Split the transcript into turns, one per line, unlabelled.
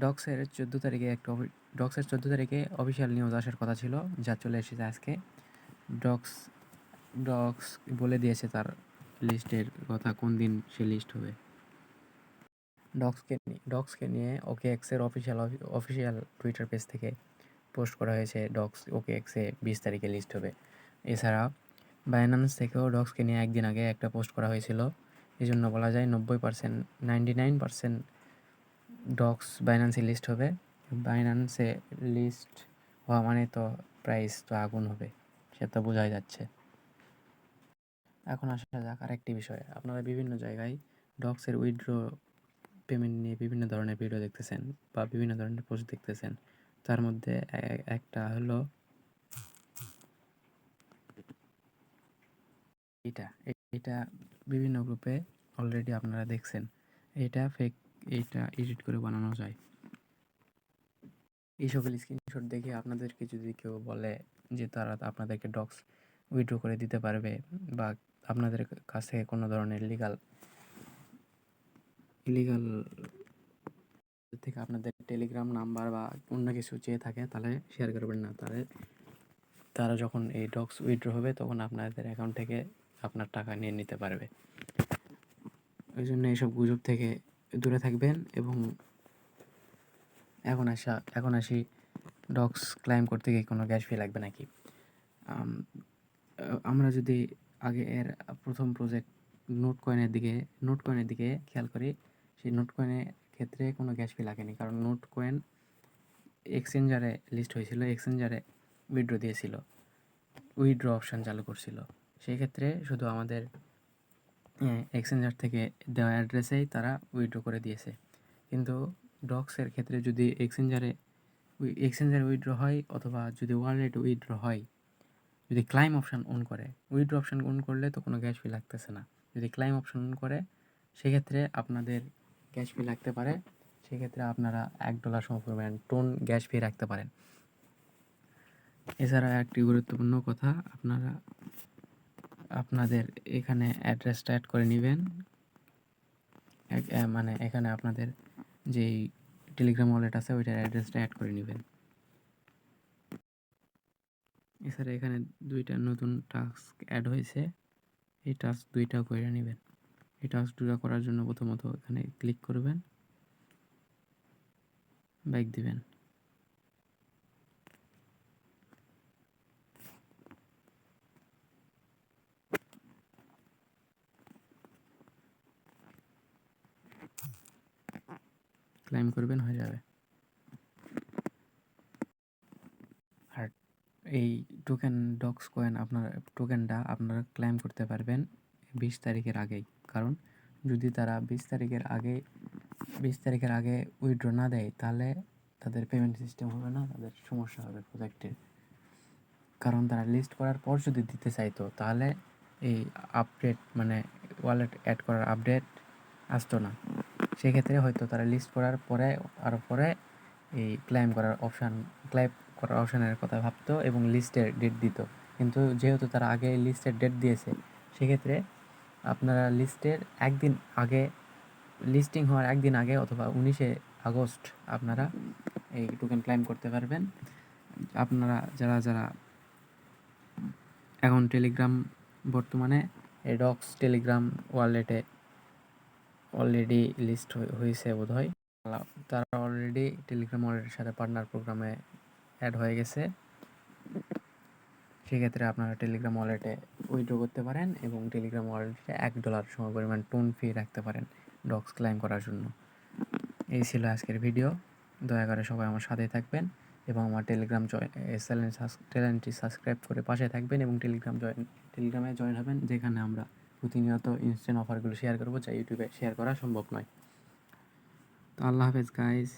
ডক্সের 14 তারিখে ডক্সের 14 তারিখে official news আসার কথা ছিল, যা চলে এসেছে আজকে। ডক্স ডক্স বলে দিয়েছে তার লিস্টের কথা, কোন দিন সে লিস্ট হবে। ডক্সকে নিয়ে OKX-এর অফিসিয়াল টুইটার পেজ থেকে পোস্ট করা হয়েছে, ডক্স OKX-এ 20 তারিখে লিস্ট হবে। এছাড়া বাইন্যান্স থেকেও ডক্সকে নিয়ে একদিন আগে একটা পোস্ট করা হয়েছিল। এই জন্য বলা যায় 99% ডক্স বাইন্যান্সে লিস্ট হবে। বাইন্যান্সে লিস্ট হওয়া মানে তো প্রাইস তো আগুন হবে, সে তো বোঝাই যাচ্ছে। এখন আসা যাক আরেকটি বিষয়ে। আপনারা বিভিন্ন জায়গায় ডক্সের উইথড্র পেমেন্ট নিয়ে বিভিন্ন ধরনের ভিডিও দেখতেছেন বা বিভিন্ন ধরনের পোস্ট দেখতেছেন। তার মধ্যে একটা হলো এটা বিভিন্ন গ্রুপে অলরেডি আপনারা দেখছেন। এটা ফেক, এটা এডিট করে বানানো যায়। এই সকল স্ক্রিনশট দেখে আপনাদেরকে যদি কেউ বলে যে তারা আপনাদেরকে ডক্স উইথড্র করে দিতে পারবে বা আপনাদের কাছ থেকে কোনো ধরনের ইলিগাল থেকে আপনাদের টেলিগ্রাম নাম্বার বা অন্য কিছু চেয়ে থাকে, তাহলে শেয়ার করবেন না। তারা যখন এই ডক্স উইথড্র হবে তখন আপনাদের অ্যাকাউন্ট থেকে আপনার টাকা নিয়ে নিতে পারবে। ওই জন্য এইসব গুজব থেকে দূরে থাকবেন। এবং এখন আসি ডক্স ক্লাইম করতে গিয়ে কোনো গ্যাস ফি লাগবে নাকি। আমরা যদি আগে এর প্রথম প্রজেক্ট নোট কয়েনের দিকে খেয়াল করি, সেই নোট কয়েনের ক্ষেত্রে কোনো গ্যাস ফি লাগেনি, কারণ নোট কয়েন এক্সচেঞ্জারে লিস্ট হয়েছিল, এক্সচেঞ্জারে উইথড্র দিয়েছিল, উইথড্র অপশান চালু করছিল। সেই ক্ষেত্রে শুধু আমাদের এক্সচেঞ্জার থেকে দেওয়া অ্যাড্রেসেই তারা উইথড্র করে দিয়েছে। কিন্তু ডক্সের ক্ষেত্রে যদি এক্সচেঞ্জারে উইথড্র হয় অথবা যদি ওয়ালেটে উইথড্র হয়, যদি ক্লাইম অপশান অন করে, উইথড্র অপশান অন করলে তো কোনো গ্যাস ফি লাগতেছে না। যদি ক্লাইম অপশান অন করে সেক্ষেত্রে আপনাদের গ্যাস ফি লাগতে পারে। সেক্ষেত্রে আপনারা $1 সমপরিমাণ টোন গ্যাস ফি রাখতে পারেন। এছাড়া একটি গুরুত্বপূর্ণ কথা, আপনাদের এখানে অ্যাড্রেসটা অ্যাড করে নেবেন। মানে এখানে আপনাদের যেই টেলিগ্রাম ওয়ালেট আছে ওইটার অ্যাড্রেসটা অ্যাড করে নেবেন। এছাড়া এখানে 2টা নতুন টাস্ক অ্যাড হয়েছে, এই টাস্ক 2টাও করে নেবেন। এই টাস্ক 2টা করার জন্য প্রথমত এখানে ক্লিক করবেন, ব্যাক দিবেন। ক্লাইম করবেন, হয়ে যাবে। আর এই ডক্স কয়েন টোকেনটা আপনারা ক্লাইম করতে পারবেন 20 তারিখের আগেই। কারণ যদি তারা 20 তারিখের আগে উইথড্র না দেয়, তাহলে তাদের পেমেন্ট সিস্টেম হবে না, তাদের সমস্যা হবে প্রজেক্টের। কারণ তারা লিস্ট করার পর যদি দিতে চাইতো, তাহলে এই আপডেট মানে ওয়ালেট অ্যাড করার আপডেট আসতো না। সেক্ষেত্রে হয়তো তারা লিস্ট করার পরে এই ক্লাইম করার অপশানের কথা ভাবতো এবং লিস্টের ডেট দিত। কিন্তু যেহেতু তারা আগে লিস্টের ডেট দিয়েছে, সেক্ষেত্রে আপনারা লিস্টিং হওয়ার একদিন আগে অথবা 19শে আগস্ট আপনারা এই টোকেন ক্লাইম করতে পারবেন। আপনারা যারা এখন বর্তমানে এই ডক্স টেলিগ্রাম ওয়ালেটে অলরেডি লিস্ট হয়েছে বোধহয়, তারা অলরেডি টেলিগ্রাম ওয়ালেটের সাথে পার্টনার প্রোগ্রামে অ্যাড হয়ে গেছে। সেক্ষেত্রে আপনারা টেলিগ্রাম ওয়ালেটে উইথড্র করতে পারেন এবং টেলিগ্রাম ওয়ালেটে $1 সমপরিমাণ টোন ফি রাখতে পারেন ডক্স ক্লাইম করার জন্য। এই ছিল আজকের ভিডিও। দয়া করে সবাই আমার সাথেই থাকবেন এবং আমার চ্যানেলটি সাবস্ক্রাইব করে পাশে থাকবেন এবং টেলিগ্রামে জয়েন হবেন, যেখানে আমরা প্রতিনিয়ত ইনস্ট্যান্ট অফারগুলো শেয়ার করবো, যা ইউটিউবে শেয়ার করা সম্ভব নয়। তো আল্লাহ হাফেজ গাইস।